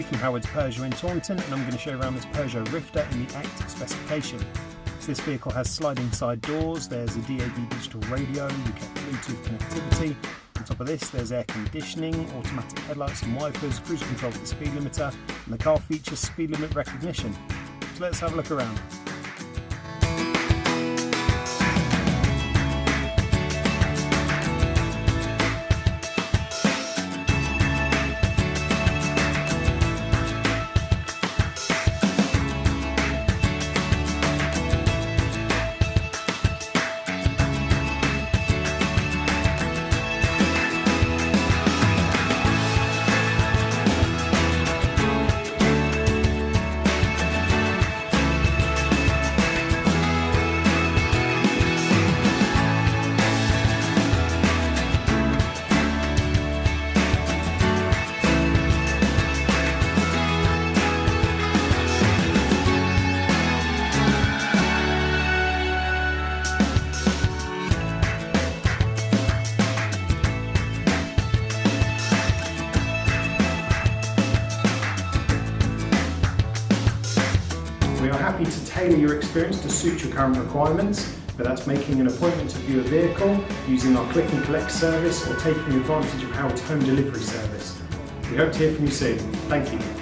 from Howard's Peugeot in Taunton, and I'm going to show you around this Peugeot Rifter in the active specification. So this vehicle has sliding side doors, there's a DAB digital radio, you get Bluetooth connectivity. On top of this there's air conditioning, automatic headlights and wipers, cruise control with the speed limiter, and the car features speed limit recognition. So let's have a look around. We are happy to tailor your experience to suit your current requirements, but that's making an appointment to view a vehicle, using our click and collect service, or taking advantage of Howard's home delivery service. We hope to hear from you soon. Thank you.